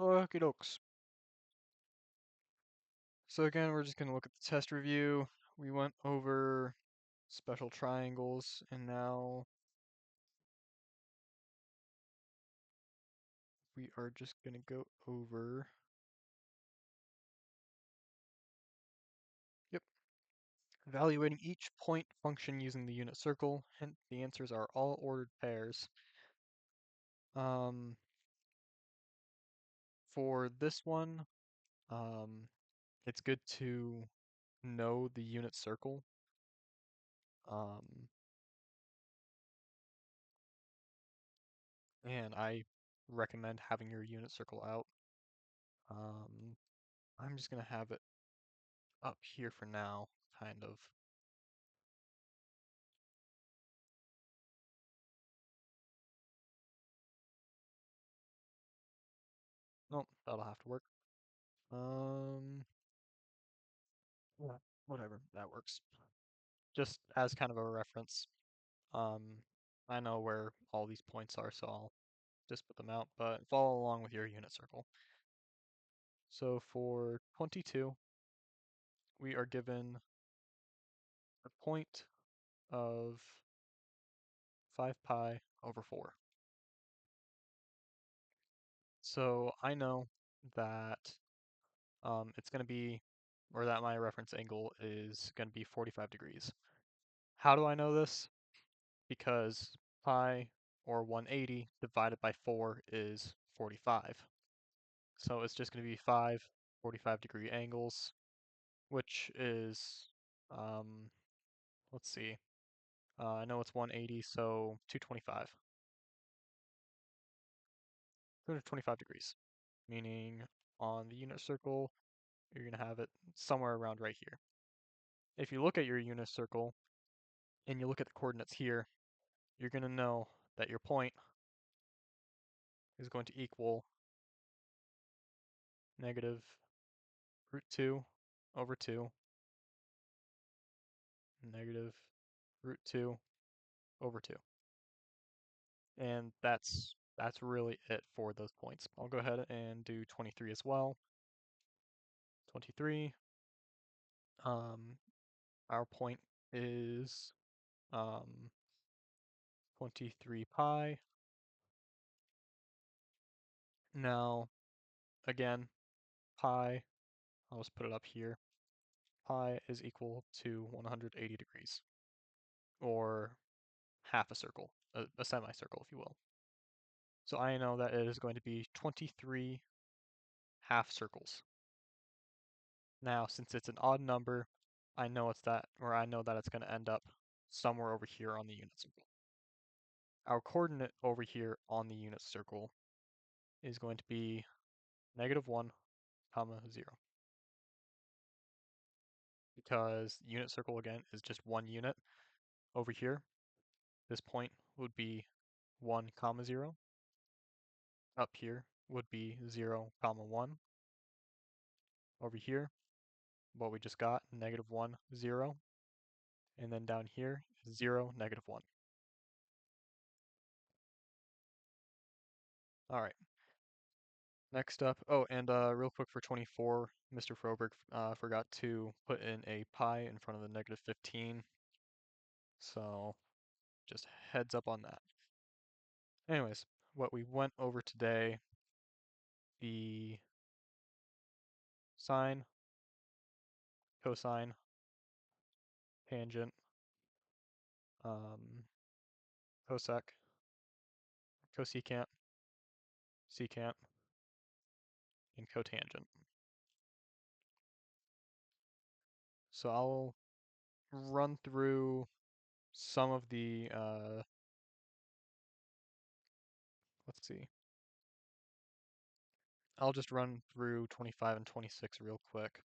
Okie dokes. So again, we're just going to look at the test review. We went over special triangles, and now we are just going to go over, yep, evaluating each point function using the unit circle. Hint, the answers are all ordered pairs. Um, for this one, it's good to know the unit circle. Um, and I recommend having your unit circle out. I'm just going to have it up here for now, kind of. Nope, that'll have to work. Yeah, whatever, that works. Just as kind of a reference. Um, I know where all these points are, so I'll just put them out, but follow along with your unit circle. So for 22, we are given a point of 5 pi over 4. So I know that it's going to be, or that my reference angle is going to be 45 degrees. How do I know this? Because pi, or 180, divided by 4 is 45. So it's just going to be 5 45-degree angles, which is, um, let's see, I know it's 180, so 225. 225 degrees, meaning on the unit circle, you're going to have it somewhere around right here. If you look at your unit circle and you look at the coordinates here, you're going to know that your point is going to equal negative root 2 over 2, negative root 2 over 2. And that's really it for those points. I'll go ahead and do 23 as well. 23, um, our point is 23 pi. Now, again, pi, I'll just put it up here. Pi is equal to 180 degrees, or half a circle, a semicircle, if you will. So I know that it is going to be 23 half circles. Now, since it's an odd number, I know it's that, or I know that it's going to end up somewhere over here on the unit circle. Our coordinate over here on the unit circle is going to be -1, comma 0. Because unit circle, again, is just one unit. Over here, this point would be 1, comma 0. Up here would be 0, comma 1. Over here, what we just got, -1, 0. And then down here, 0, -1. All right. Next up, oh, and real quick for 24, Mr. Froberg forgot to put in a pi in front of the -15, so just heads up on that. Anyways, what we went over today, the sine, cosine, tangent, um, cosec, cosecant, secant, and cotangent. So I'll run through some of the, let's see. I'll just run through 25 and 26 real quick.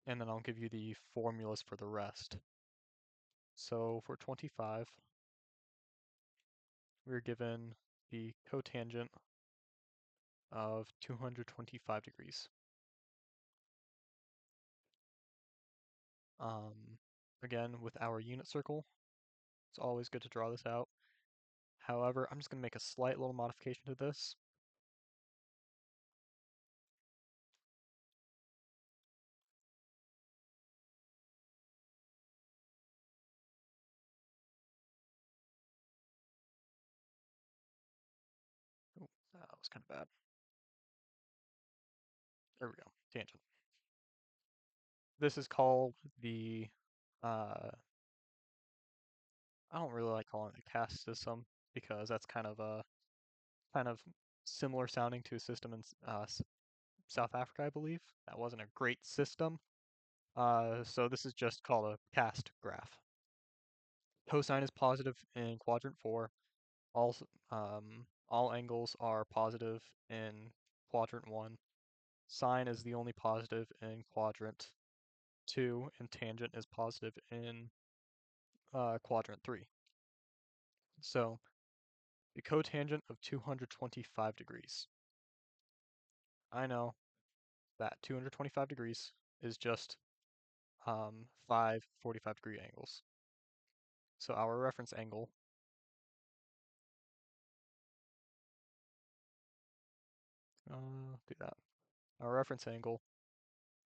And then I'll give you the formulas for the rest. So for 25, we're given the cotangent of 225 degrees. Again, with our unit circle, it's always good to draw this out. However, I'm just going to make a slight little modification to this. was kind of bad. There we go. Tangent. This is called the, I don't really like calling it a caste system because that's kind of similar sounding to a system in South Africa, I believe. That wasn't a great system. So this is just called a caste graph. Cosine is positive in quadrant 4. All all angles are positive in quadrant 1. Sine is the only positive in quadrant 2, and tangent is positive in quadrant 3. So the cotangent of 225 degrees. I know that 225 degrees is just 5 45-degree angles. So our reference angle, do that. Our reference angle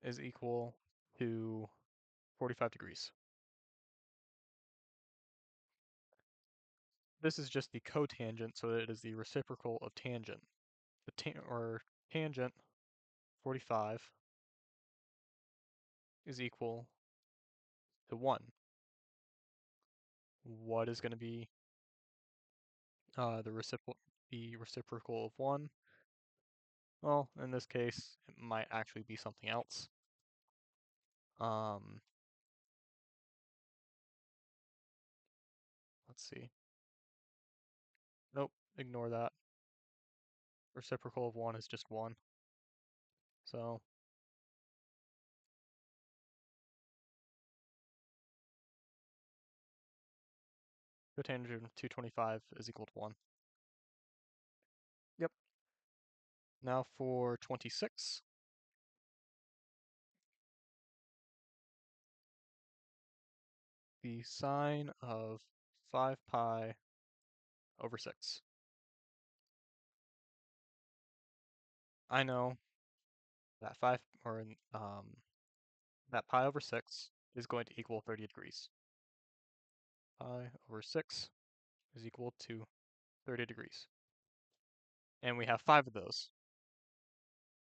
is equal to 45 degrees. This is just the cotangent, so that it is the reciprocal of tangent. Or tangent 45 is equal to 1. What is going to be the reciprocal of 1? Well, in this case, it might actually be something else. Um, let's see. Nope, ignore that. Reciprocal of 1 is just 1. So cotangent of 225 is equal to 1. Yep. Now for 26. The sine of 5 pi over 6. I know that 5 or that pi over 6 is going to equal 30 degrees. Pi over 6 is equal to 30 degrees. And we have 5 of those.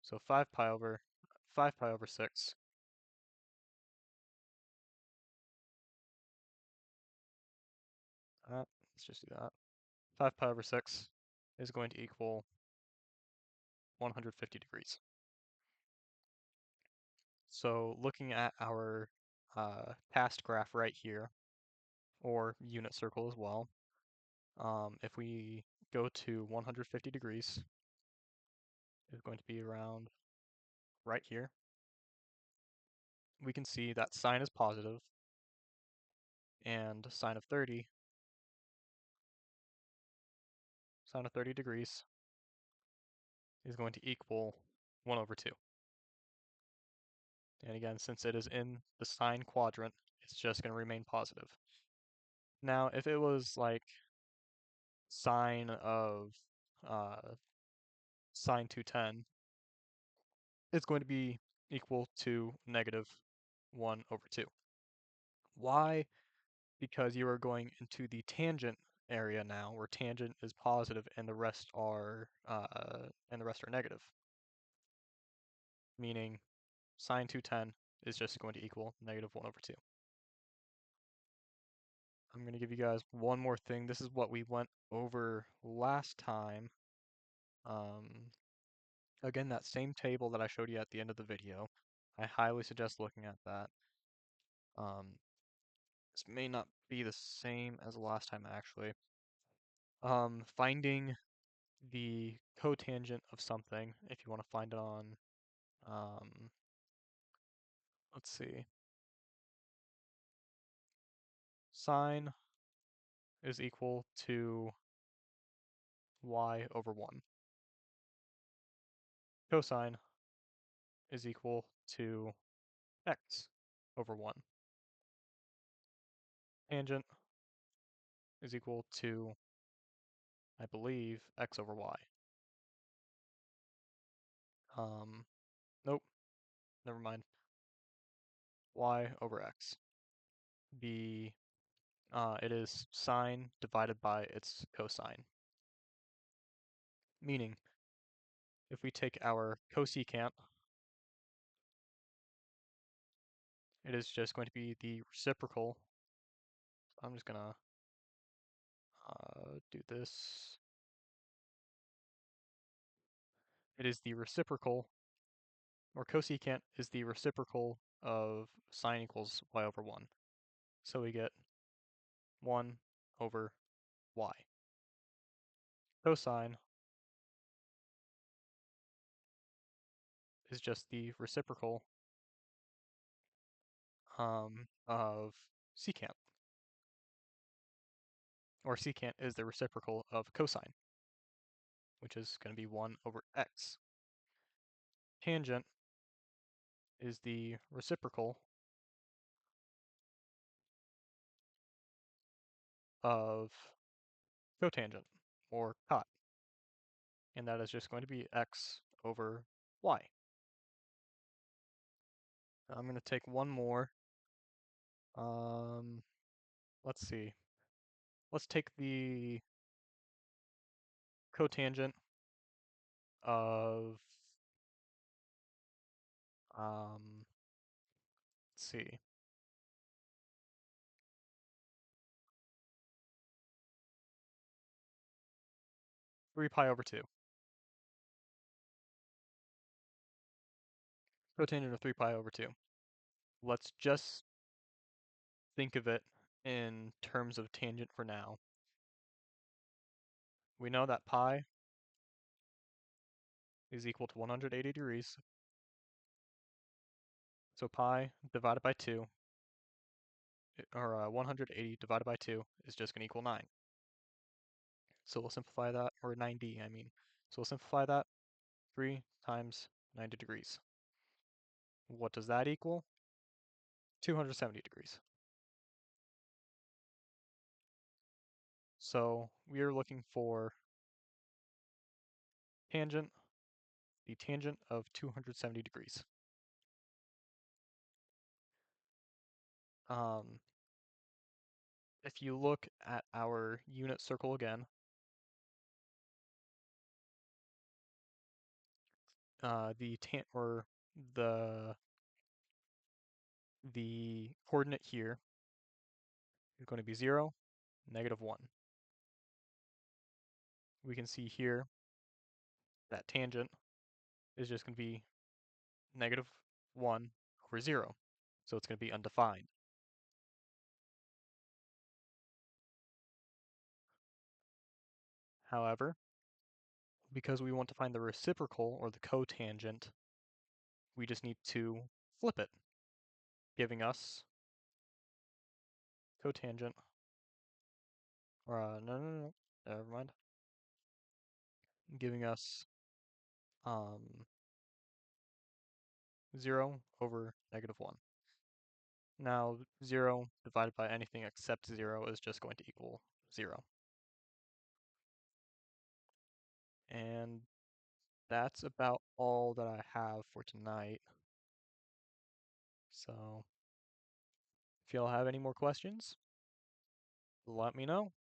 So 5 pi over 6. Let's just do that. 5 pi over 6 is going to equal 150 degrees. So looking at our past graph right here, or unit circle as well, if we go to 150 degrees, it's going to be around right here. We can see that sine is positive, and sine of 30 degrees is going to equal 1 over 2. And again, since it is in the sine quadrant, it's just going to remain positive. Now, if it was like sine of uh, sine 210, it's going to be equal to negative 1 over 2. Why? Because you are going into the tangent area now, where tangent is positive and the rest are negative. Meaning sine 210 is just going to equal negative 1 over 2. I'm going to give you guys one more thing. This is what we went over last time. Again, that same table that I showed you at the end of the video. I highly suggest looking at that. This may not be the same as the last time actually. Finding the cotangent of something, if you want to find it on, let's see, sine is equal to y over 1. Cosine is equal to x over 1. Tangent is equal to, I believe, x over y. Nope, never mind. Y over x. It is sine divided by its cosine. Meaning, if we take our cosecant, it is just going to be the reciprocal. I'm just gonna do this. It is the reciprocal, or cosecant is the reciprocal of sine equals y over 1. So we get 1 over y. Cosine is just the reciprocal of secant, or secant is the reciprocal of cosine, which is going to be 1 over x. Tangent is the reciprocal of cotangent, or cot, and that is just going to be x over y. I'm going to take one more. Let's see. Let's take the cotangent of, let's see, 3 pi over 2. Cotangent of 3 pi over 2. Let's just think of it in terms of tangent for now. We know that pi is equal to 180 degrees. So pi divided by 2, or 180 divided by 2 is just going to equal 9. So we'll simplify that, or 90, I mean. So we'll simplify that. 3 times 90 degrees. What does that equal? 270 degrees. So we are looking for tangent, the tangent of 270 degrees. If you look at our unit circle again, the the coordinate here is going to be 0, -1. We can see here that tangent is just going to be -1 over 0. So it's going to be undefined. However, because we want to find the reciprocal, or the cotangent, we just need to flip it, giving us cotangent, or no, never mind, giving us 0 over -1. Now, 0 divided by anything except 0 is just going to equal 0. And that's about all that I have for tonight. So, if y'all have any more questions, let me know.